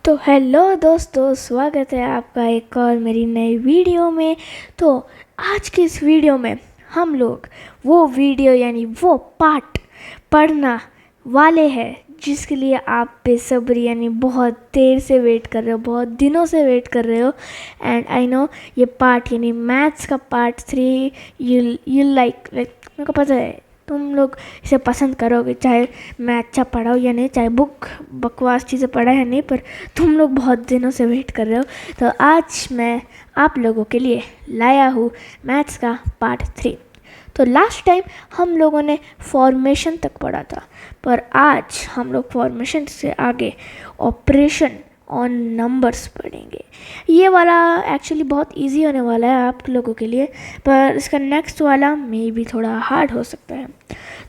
तो हेलो दोस्तों, स्वागत है आपका एक और मेरी नई वीडियो में। तो आज की इस वीडियो में हम लोग वो वीडियो यानी वो पार्ट पढ़ना वाले हैं जिसके लिए आप बेसब्री यानी बहुत देर से वेट कर रहे हो, बहुत दिनों से वेट कर रहे हो। एंड आई नो ये पार्ट यानी मैथ्स का पार्ट 3 यू लाइक मेरे को पता है तुम लोग इसे पसंद करोगे, चाहे मैं अच्छा पढ़ाऊँ या नहीं, चाहे बुक बकवास चीज़ें पढ़ा या नहीं, पर तुम लोग बहुत दिनों से वेट कर रहे हो। तो आज मैं आप लोगों के लिए लाया हूँ मैथ्स का पार्ट 3। तो लास्ट टाइम हम लोगों ने फॉर्मेशन तक पढ़ा था, पर आज हम लोग फॉर्मेशन से आगे ऑपरेशन ऑन नंबर्स पढ़ेंगे। ये वाला एक्चुअली बहुत इजी होने वाला है आप लोगों के लिए, पर इसका नेक्स्ट वाला मे भी थोड़ा हार्ड हो सकता है।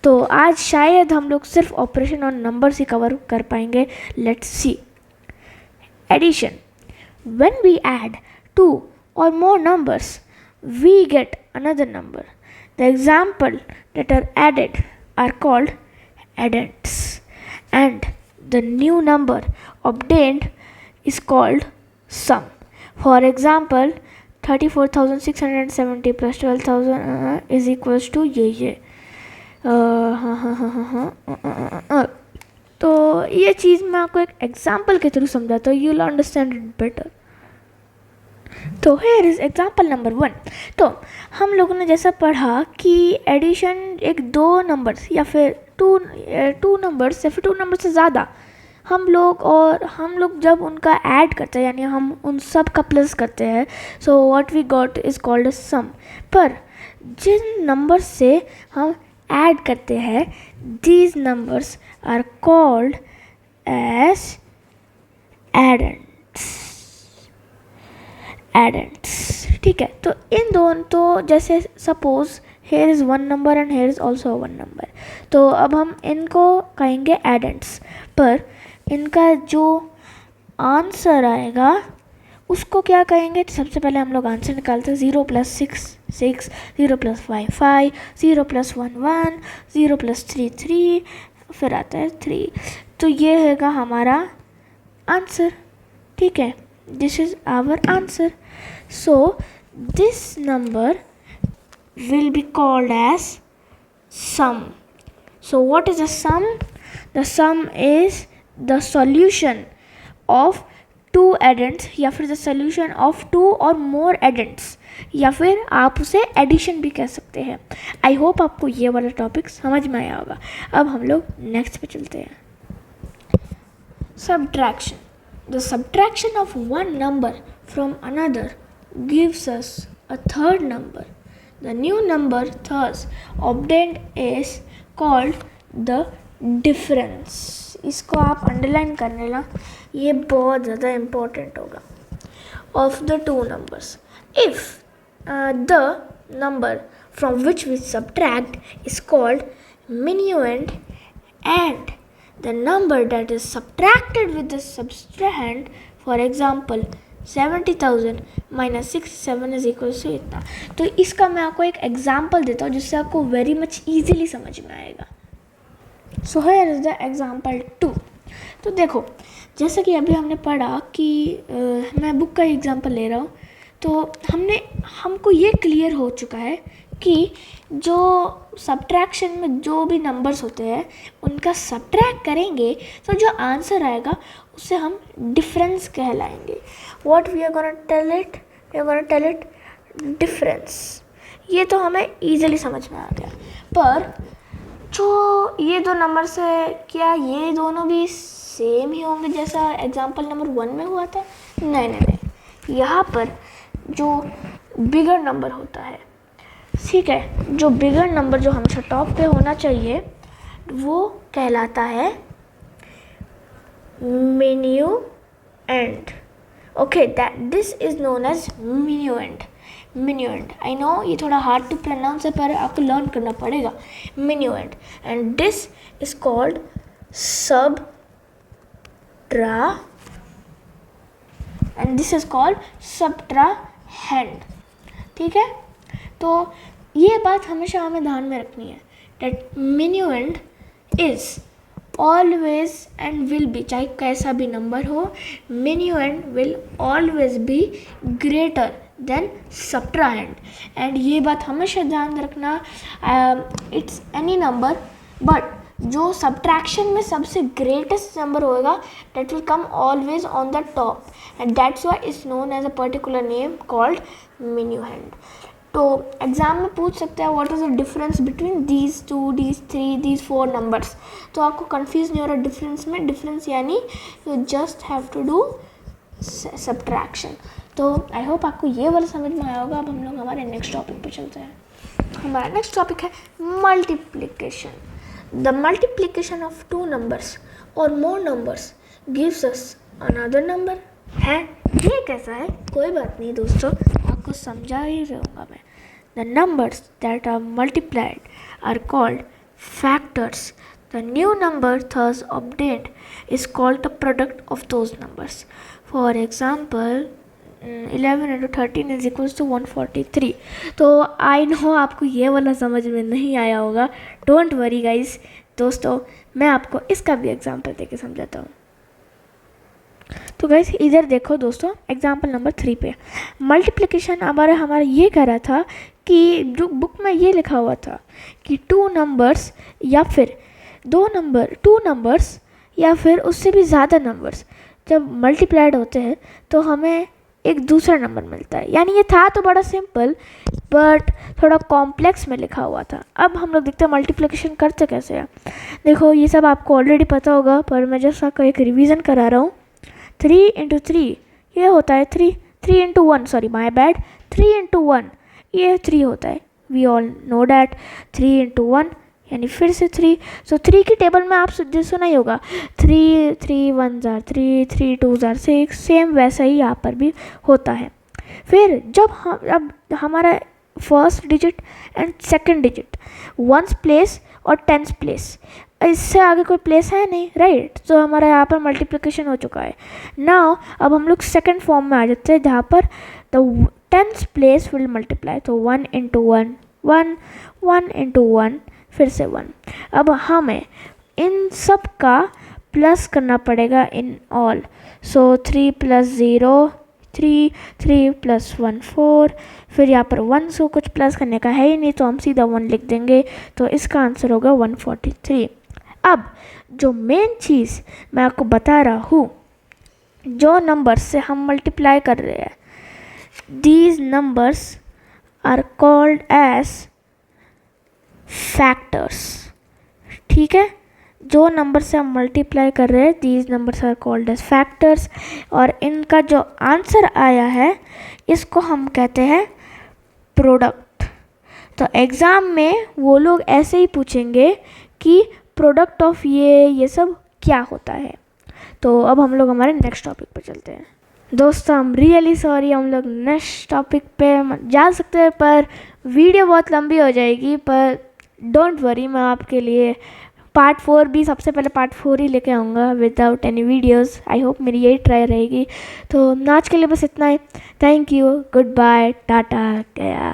तो आज शायद हम लोग सिर्फ ऑपरेशन ऑन नंबर्स ही कवर कर पाएंगे। Let's see. Addition. When we add 2 or more numbers, we get another number. The example that are added are called addends, and the new number obtained is called sum. For example, 34,670 plus 12,000 is equals to ये तो ये चीज़ मैं आपको एक example के through समझाता हूँ, you will understand it better. तो हेयर इज एग्जाम्पल नंबर 1। तो हम लोगों ने जैसा पढ़ा कि एडिशन एक दो नंबर्स या फिर टू नंबर्स या फिर 2 नंबर से ज़्यादा हम लोग जब उनका ऐड करते हैं यानी हम उन सब का प्लस करते हैं, so what we got is called a sum. पर जिन नंबर से हम ऐड करते हैं, these numbers are called as addends. ठीक है, तो इन दोनों, तो जैसे suppose here is 1 number and here is also 1 number, तो अब हम इनको कहेंगे एडेंट्स। पर इनका जो आंसर आएगा उसको क्या कहेंगे? तो सबसे पहले हम लोग आंसर निकालते हैं। 0 + 6 6, 0 + 5 5, 0 + 1 1, 0 + 3 3, फिर आता है 3। तो ये हैगा हमारा आंसर। ठीक है, this is our answer. So this number will be called as sum. So what is a sum? The sum is the solution of 2 addends या फिर the solution of 2 or more addends, या फिर आप उसे addition भी कह सकते हैं। आई होप आपको ये वाला टॉपिक समझ में आया होगा। अब हम लोग नेक्स्ट पे चलते हैं। Subtraction. The subtraction of one number from another gives us a third number. The new number thus obtained is called the difference. इसको आप अंडरलाइन कर लेना, ये बहुत ज़्यादा इम्पोर्टेंट होगा। Of the two numbers, if the number from which we subtract is called minuend and the number that is subtracted with the subtrahend, for example 70,000 minus 67 is equals to इतना। तो इसका मैं आपको एक एग्जाम्पल देता हूँ जिससे आपको वेरी मच ईजिली समझ में आएगा। So here is the example 2। तो देखो, जैसा कि अभी हमने पढ़ा कि मैं बुक का एग्जाम्पल ले रहा हूँ, तो हमको ये क्लियर हो चुका है कि जो सब्ट्रैक्शन में जो भी नंबर्स होते हैं उनका सब्ट्रैक्ट करेंगे तो जो आंसर आएगा उसे हम डिफरेंस कहलाएंगे। What we are gonna tell it? We are gonna tell it difference. ये तो हमें ईजिली समझ में आ गया। पर जो ये दो नंबर्स है, क्या ये दोनों भी सेम ही होंगे जैसा एग्जाम्पल नंबर 1 में हुआ था? नहीं नहीं नहीं, यहाँ पर जो बिगर नंबर होता है, ठीक है, जो बिगर नंबर जो हमेशा टॉप पे होना चाहिए वो कहलाता है minuend. Okay, that this is known as minuend. I know ये थोड़ा हार्ड टू प्रोनाउंस है पर आपको लर्न करना पड़ेगा। minuend and this is called subtrahend. ठीक है, तो ये बात हमेशा हमें ध्यान में रखनी है that minuend is always and will be, चाहे कैसा भी नंबर हो, minuend will always be greater than subtrahend. And ये बात हमेशा ध्यान रखना, इट्स एनी नंबर बट जो सब्ट्रैक्शन में सबसे ग्रेटेस्ट नंबर होएगा that will come always on the top, and that's why is known as a particular name called minuend. तो एग्जाम में पूछ सकते हैं what is the difference between these 2, these 3, these 4 numbers. तो आपको कंफ्यूज नहीं हो रहा डिफरेंस में, डिफरेंस यानी you just have to do subtraction. तो आई होप आपको ये वाला समझ में आया होगा। अब हम लोग हमारे नेक्स्ट टॉपिक पर चलते हैं। हमारा नेक्स्ट टॉपिक है multiplication. The multiplication of two numbers or more numbers gives us another number। है ये कैसा है? कोई बात नहीं दोस्तों, आपको समझा ही रहूँगा मैं। The numbers that are multiplied are called factors। The new number thus obtained is called the product of those numbers। For example, 11 into 13 is equals to 143। तो आई नो आपको ये वाला समझ में नहीं आया होगा, डोंट वरी गाइस। दोस्तों मैं आपको इसका भी एग्जांपल देके समझाता हूँ। तो गाइस इधर देखो दोस्तों, एग्जांपल नंबर 3 पे मल्टीप्लिकेशन हमारा ये कह रहा था कि जो बुक में ये लिखा हुआ था कि टू नंबर्स या फिर टू नंबर्स या फिर उससे भी ज़्यादा नंबर्स जब मल्टीप्लाइड होते हैं तो हमें एक दूसरा नंबर मिलता है। यानी ये था तो बड़ा सिंपल बट थोड़ा कॉम्प्लेक्स में लिखा हुआ था। अब हम लोग देखते हैं मल्टीप्लिकेशन करते कैसे हैं। देखो ये सब आपको ऑलरेडी पता होगा पर मैं जैसा का एक रिवीजन करा रहा हूँ। 3 into 3 ये होता है 3 into 1, sorry my bad, 3 into 1 ये 3 होता है। We all know that 3 into 1 यानी फिर से 3। सो 3 की टेबल में आप सुना ही होगा 3 1s are 3, 3 2s are 6। Same वैसा ही यहाँ पर भी होता है। फिर जब अब हमारा first digit and second digit 1s place और 10s प्लेस, इससे आगे कोई प्लेस है नहीं, राइट। तो हमारा यहाँ पर मल्टीप्लिकेशन हो चुका है। नाउ अब हम लोग सेकंड फॉर्म में आ जाते हैं जहाँ पर the 10s place will multiply. तो 1 into 1 1, 1 into 1 फिर से 1। अब हमें इन सब का प्लस करना पड़ेगा इन ऑल। सो 3 + 0 3, 3 + 1 4। फिर यहाँ पर 1 से कुछ प्लस करने का है ही नहीं तो हम सीधा 1 लिख देंगे। तो इसका आंसर होगा 143। अब जो मेन चीज़ मैं आपको बता रहा हूँ, जो नंबर से हम मल्टीप्लाई कर रहे हैं these numbers are called as factors. ठीक है, जो नंबर से हम मल्टीप्लाई कर रहे हैं these numbers are called as factors. और इनका जो आंसर आया है इसको हम कहते हैं प्रोडक्ट। तो एग्ज़ाम में वो लोग ऐसे ही पूछेंगे कि प्रोडक्ट ऑफ ये सब क्या होता है। तो अब हम लोग हमारे नेक्स्ट टॉपिक पर चलते हैं। दोस्तों हम रियली सॉरी, हम लोग नेक्स्ट टॉपिक पे जा सकते हैं पर वीडियो बहुत लंबी हो जाएगी। पर डोंट वरी, मैं आपके लिए पार्ट 4 भी सबसे पहले पार्ट 4 ही लेके आऊँगा without any videos. I hope मेरी यही ट्राई रहेगी। तो आज के लिए बस इतना ही। Thank you, good bye, tata, गया।